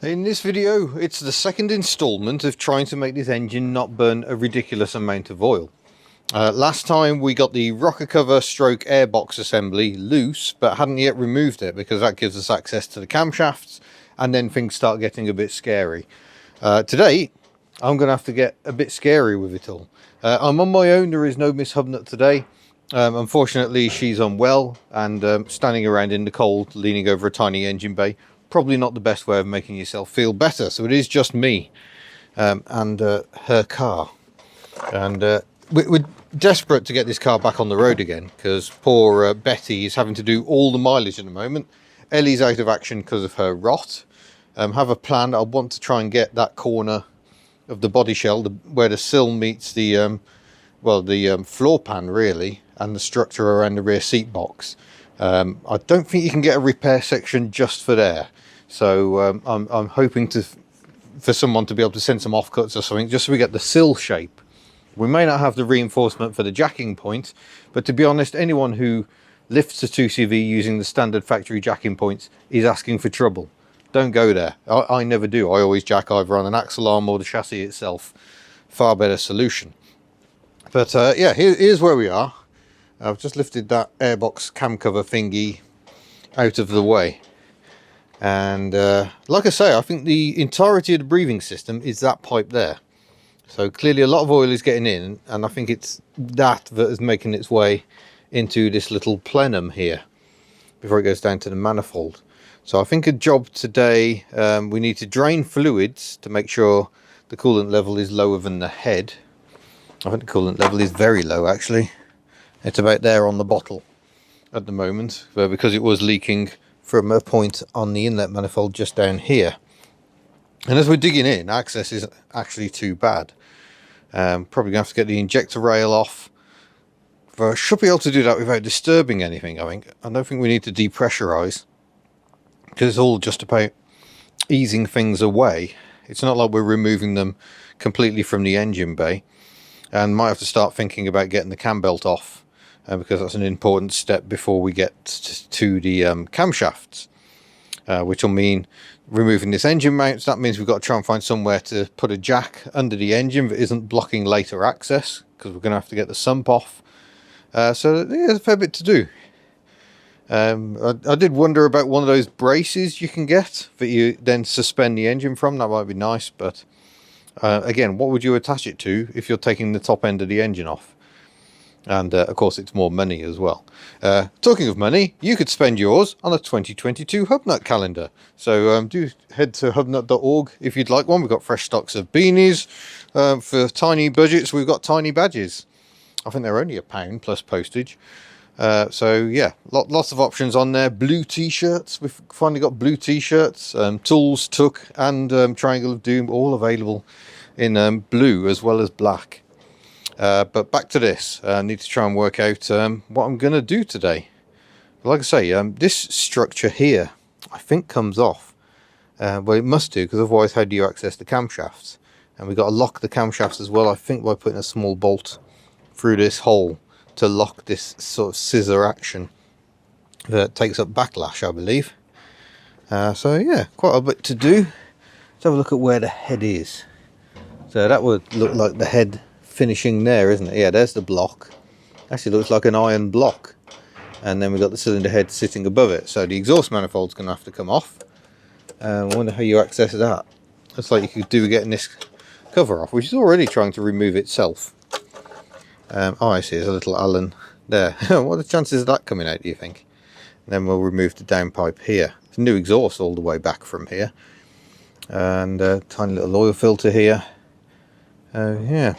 In this video, it's the second installment of trying to make this engine not burn a ridiculous amount of oil. Last time we got the rocker cover stroke airbox assembly loose, but hadn't yet removed it because that gives us access to the camshafts, and then things start getting a bit scary. Today, I'm going to have to get a bit scary with it all. I'm on my own, there is no Miss Hubnut today. Unfortunately, she's unwell and standing around in the cold, leaning over a tiny engine bay. Probably not the best way of making yourself feel better, so it is just me and her car. And we're desperate to get this car back on the road again, because poor Betty is having to do all the mileage at the moment. Ellie's out of action because of her rot. Have a plan. I want to try and get that corner of the body shell, where the sill meets the floor pan really, and the structure around the rear seat box. I don't think you can get a repair section just for there, so I'm hoping for someone to be able to send some offcuts or something, just so we get the sill shape. We may not have the reinforcement for the jacking point, but to be honest, anyone who lifts a 2CV using the standard factory jacking points is asking for trouble. Don't go there. I never do. I always jack either on an axle arm or the chassis itself. Far better solution. But yeah, here's where we are. I've just lifted that airbox cam cover thingy out of the way. And like I say, I think the entirety of the breathing system is that pipe there. So clearly a lot of oil is getting in, and I think it's that is making its way into this little plenum here before it goes down to the manifold. So I think a job today, we need to drain fluids to make sure the coolant level is lower than the head. I think the coolant level is very low actually. It's about there on the bottle at the moment, because it was leaking from a point on the inlet manifold just down here. And as we're digging in, access isn't actually too bad. Probably going to have to get the injector rail off. But I should be able to do that without disturbing anything, I think. I don't think we need to depressurize, because it's all just about easing things away. It's not like we're removing them completely from the engine bay. And might have to start thinking about getting the cam belt off, because that's an important step before we get to the camshafts, which will mean removing this engine mount. So that means we've got to try and find somewhere to put a jack under the engine that isn't blocking later access, because we're going to have to get the sump off. So yeah, there's a fair bit to do. I did wonder about one of those braces you can get that you then suspend the engine from. That might be nice, but again, what would you attach it to if you're taking the top end of the engine off? And of course it's more money as well. Talking of money, you could spend yours on a 2022 Hubnut calendar. So do head to hubnut.org if you'd like one. We've got fresh stocks of beanies. For tiny budgets, we've got tiny badges. I think they're only £1 plus postage. So yeah, lots of options on there. Blue t-shirts, we've finally got blue t-shirts. Tools, Took and Triangle of Doom, all available in blue as well as black. But back to this. I need to try and work out what I'm going to do today. Like I say, this structure here I think comes off. Well, it must do, because otherwise how do you access the camshafts? And we've got to lock the camshafts as well, I think, by putting a small bolt through this hole to lock this sort of scissor action that takes up backlash, I believe. So yeah, quite a bit to do. Let's have a look at where the head is. So that would look like the head finishing there, isn't it? Yeah, there's the block. Actually looks like an iron block. And then we've got the cylinder head sitting above it. So the exhaust manifold's going to have to come off. I wonder how you access that. Looks like you could do getting this cover off, which is already trying to remove itself. Oh, I see, there's a little Allen there. What are the chances of that coming out, do you think? And then we'll remove the downpipe here. There's a new exhaust all the way back from here. And a tiny little oil filter here. Yeah,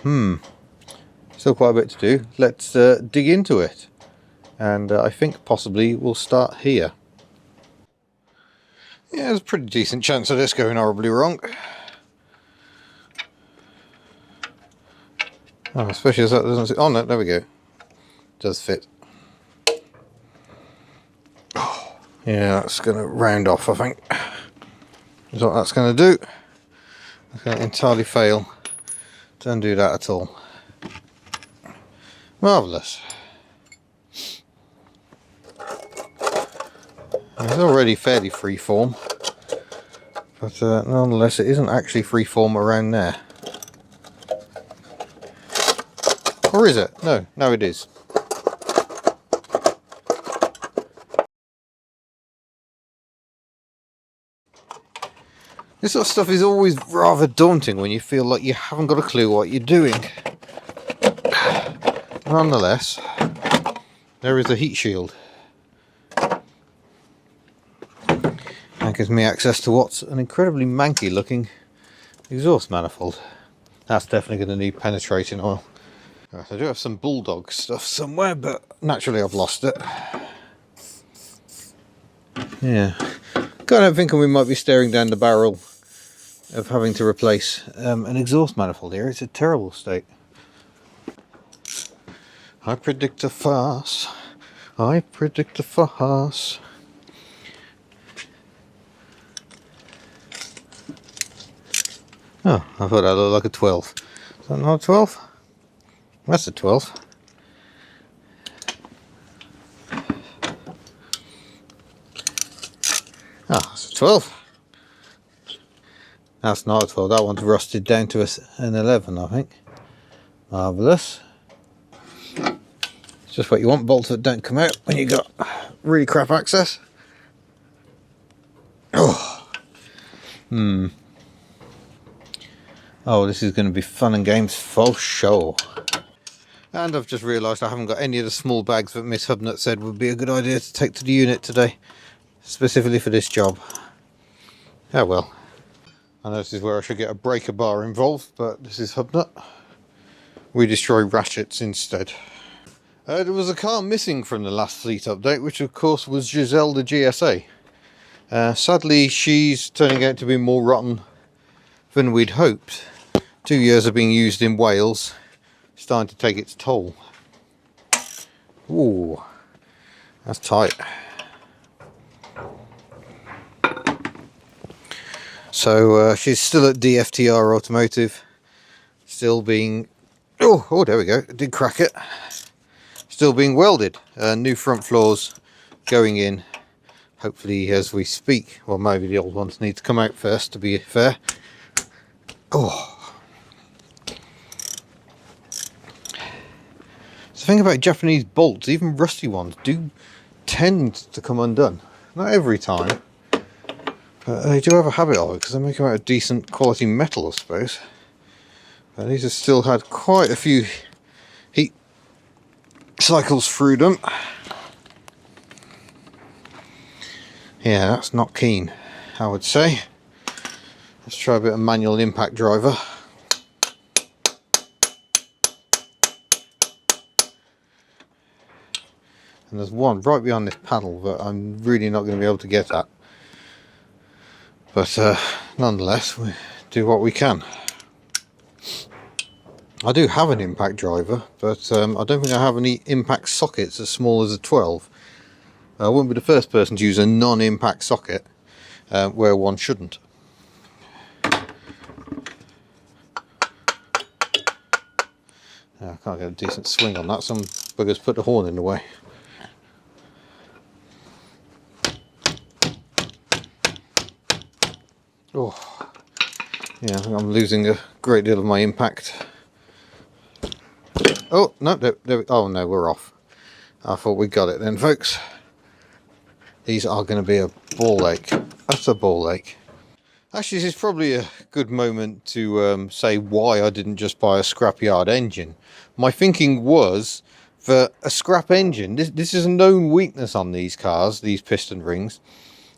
still quite a bit to do. Let's dig into it. And I think possibly we'll start here. Yeah, there's a pretty decent chance of this going horribly wrong. Oh, especially as that doesn't... Oh no, there we go. Does fit. Oh, yeah, that's going to round off, I think. That's what that's going to do. It's going to entirely fail. Don't do that at all. Marvellous. It's already fairly freeform. But nonetheless, it isn't actually freeform around there. Or is it? No, no it is. This sort of stuff is always rather daunting when you feel like you haven't got a clue what you're doing. Nonetheless, there is a heat shield. That gives me access to what's an incredibly manky looking exhaust manifold. That's definitely going to need penetrating oil. Right, I do have some Bulldog stuff somewhere, but naturally I've lost it. Yeah, kind of thinking we might be staring down the barrel of having to replace an exhaust manifold here. It's a terrible state. I predict a farce. I predict a farce. Oh, I thought that looked like a 12. Is that not a 12? That's a 12. Ah, that's a 12. That's not a 12, that one's rusted down to an 11, I think. Marvellous. It's just what you want, bolts that don't come out when you got really crap access. Oh. Oh, this is going to be fun and games for sure. And I've just realised I haven't got any of the small bags that Miss Hubnut said would be a good idea to take to the unit today, specifically for this job. Oh well. I know this is where I should get a breaker bar involved, but this is Hubnut. We destroy ratchets instead. There was a car missing from the last fleet update, which of course was Giselle the GSA. Sadly, she's turning out to be more rotten than we'd hoped. 2 years of being used in Wales, starting to take its toll. Ooh, that's tight. So she's still at DFTR Automotive, still being, oh there we go, it did crack it, still being welded, new front floors going in, hopefully as we speak. Well, maybe the old ones need to come out first, to be fair. Oh, the thing about Japanese bolts, even rusty ones, do tend to come undone. Not every time, but they do have a habit of it because they make them out of decent quality metal, I suppose. But these have still had quite a few heat cycles through them. Yeah, that's not keen, I would say. Let's try a bit of manual impact driver. And there's one right behind this panel that I'm really not going to be able to get at. But nonetheless, we do what we can. I do have an impact driver, but I don't think I have any impact sockets as small as a 12. I wouldn't be the first person to use a non-impact socket where one shouldn't. I can't get a decent swing on that. Some buggers put the horn in the way. Oh, yeah, I think I'm losing a great deal of my impact. Oh, no, oh no, we're off. I thought we got it then, folks. These are going to be a ball ache. That's a ball ache. Actually, this is probably a good moment to say why I didn't just buy a scrapyard engine. My thinking was that a scrap engine, this is a known weakness on these cars, these piston rings,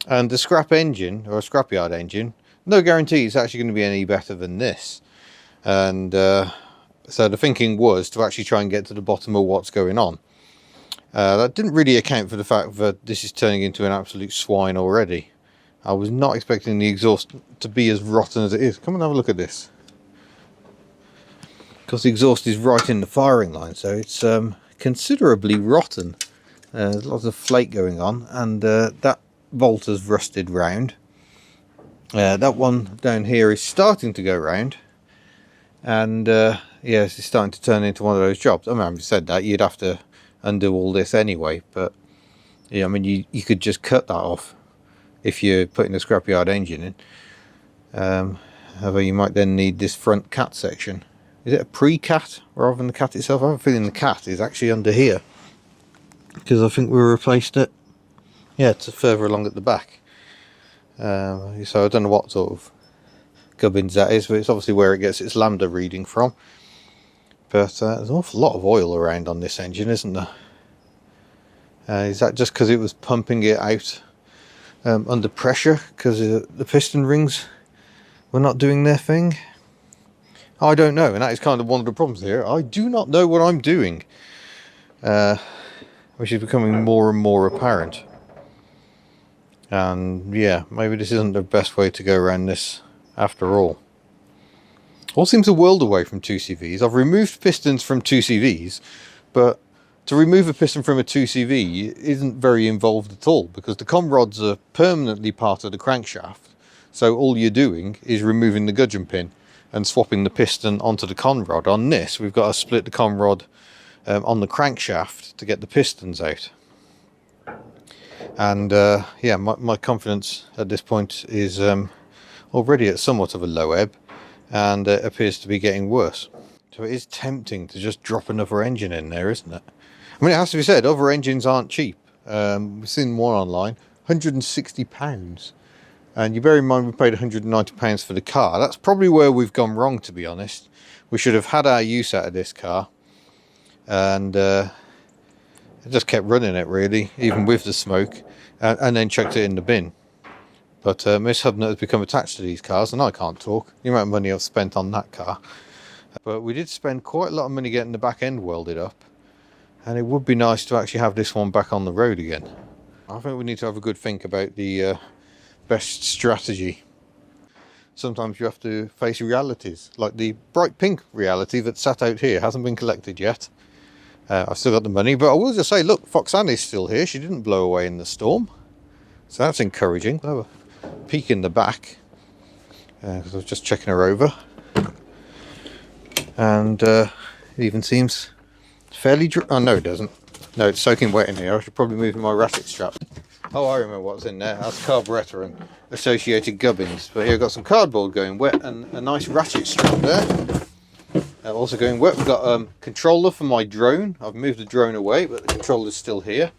and the scrap engine, or a scrapyard engine, no guarantee it's actually going to be any better than this. And so the thinking was to actually try and get to the bottom of what's going on. That didn't really account for the fact that this is turning into an absolute swine already. I was not expecting the exhaust to be as rotten as it is. Come and have a look at this. Because the exhaust is right in the firing line, so it's considerably rotten. There's lots of flake going on, and that bolt has rusted round. That one down here is starting to go round, and yes, it's starting to turn into one of those jobs. I mean, having said that, you'd have to undo all this anyway, but yeah, I mean, you could just cut that off if you're putting a scrapyard engine in. However, you might then need this front cat section. Is it a pre-cat rather than the cat itself? I have a feeling the cat is actually under here, because I think we replaced it, yeah, to further along at the back. So I don't know what sort of gubbins that is, but it's obviously where it gets its lambda reading from. But there's an awful lot of oil around on this engine, isn't there? Is that just because it was pumping it out under pressure because the piston rings were not doing their thing? I don't know, and that is kind of one of the problems here. I do not know what I'm doing, which is becoming more and more apparent. And yeah, maybe this isn't the best way to go around this after all. All seems a world away from 2CVs. I've removed pistons from 2CVs, but to remove a piston from a 2CV isn't very involved at all, because the com rods are permanently part of the crankshaft. So all you're doing is removing the gudgeon pin and swapping the piston onto the con rod. On this, we've got to split the con rod on the crankshaft to get the pistons out. And yeah, my confidence at this point is already at somewhat of a low ebb, and appears to be getting worse. So it is tempting to just drop another engine in there, isn't it? I mean, it has to be said, other engines aren't cheap. We've seen one online, £160. And you bear in mind we paid £190 for the car. That's probably where we've gone wrong, to be honest. We should have had our use out of this car, and just kept running it, really, even with the smoke, and then chucked it in the bin. But Miss Hubnut has become attached to these cars, and I can't talk. The amount of money I've spent on that car. But we did spend quite a lot of money getting the back end welded up, and it would be nice to actually have this one back on the road again. I think we need to have a good think about the best strategy. Sometimes you have to face realities, like the bright pink reality that sat out here, hasn't been collected yet. I've still got the money, but I will just say, look, Foxanne is still here. She didn't blow away in the storm, so that's encouraging. I'll have a peek in the back, because I was just checking her over, and it even seems fairly dry. Oh no, it doesn't. No, it's soaking wet in here. I should probably move my ratchet strap. Oh, I remember what's in there. That's carburettor and associated gubbins. But here I've got some cardboard going wet and a nice ratchet strap there. Also going wet, we've got a controller for my drone. I've moved the drone away, but the controller's still here.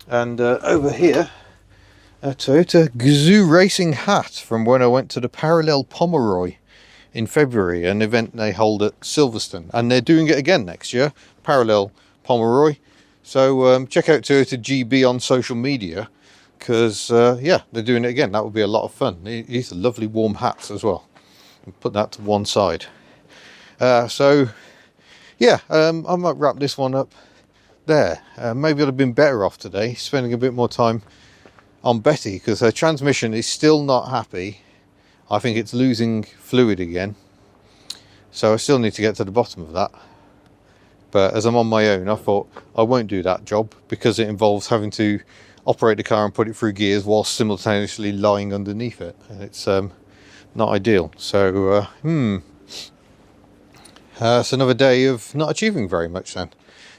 And over here, a Toyota Gazoo racing hat from when I went to the Parallel Pomeroy in February, an event they hold at Silverstone. And they're doing it again next year, Parallel Pomeroy. So check out Toyota GB on social media, because yeah, they're doing it again. That would be a lot of fun. These are lovely warm hats as well. I'll put that to one side. So yeah, I might wrap this one up there. Maybe I'd have been better off today spending a bit more time on Betty, because her transmission is still not happy. I think it's losing fluid again, so I still need to get to the bottom of that. But as I'm on my own, I thought I won't do that job, because it involves having to operate the car and put it through gears whilst simultaneously lying underneath it, and it's not ideal. So it's another day of not achieving very much then.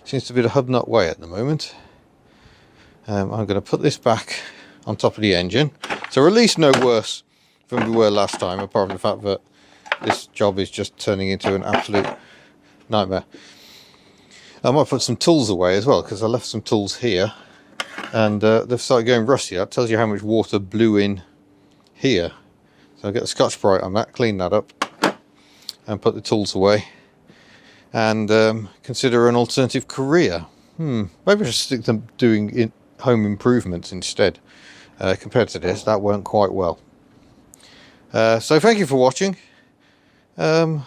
Seems to be the Hubnut way at the moment. I'm going to put this back on top of the engine, so we're at least no worse than we were last time, apart from the fact that this job is just turning into an absolute nightmare. I might put some tools away as well, because I left some tools here, and they've started going rusty. That tells you how much water blew in here. So I'll get the Scotch-Brite on that, clean that up, and put the tools away, and consider an alternative career. Maybe I should stick to doing home improvements instead. Compared to this, that went quite well. So thank you for watching. Yeah,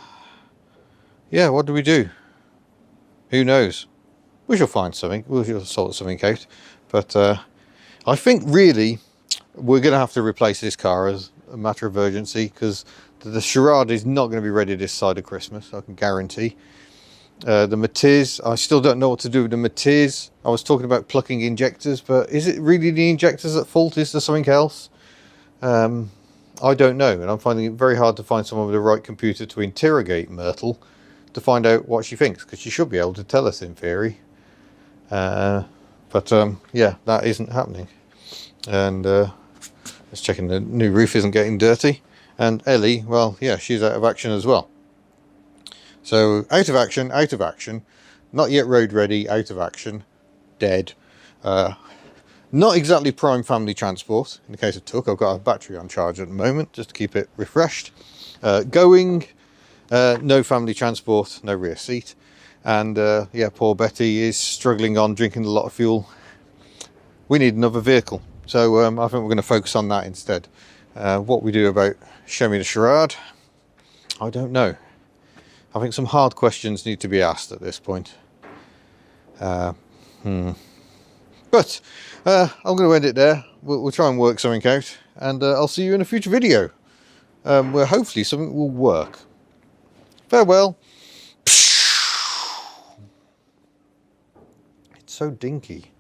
what do we do? Who knows? We shall find something. We shall sort something out. But I think really we're going to have to replace this car as a matter of urgency, because the Charade is not going to be ready this side of Christmas, I can guarantee. The Matiz, I still don't know what to do with the Matiz. I was talking about plucking injectors, but is it really the injectors at fault? Is there something else? I don't know, and I'm finding it very hard to find someone with the right computer to interrogate Myrtle to find out what she thinks, because she should be able to tell us in theory. But yeah, that isn't happening. And let's check in the new roof isn't getting dirty. And Ellie, well, yeah, she's out of action as well. So out of action, not yet road ready, out of action, dead. Not exactly prime family transport. In the case of Tuck, I've got a battery on charge at the moment just to keep it refreshed. Going, no family transport, no rear seat. And yeah, poor Betty is struggling on, drinking a lot of fuel. We need another vehicle. So I think we're going to focus on that instead. What we do about Show Me the Charade, I don't know. I think some hard questions need to be asked at this point. But I'm going to end it there. We'll try and work something out, and I'll see you in a future video where hopefully something will work. Farewell. It's so dinky.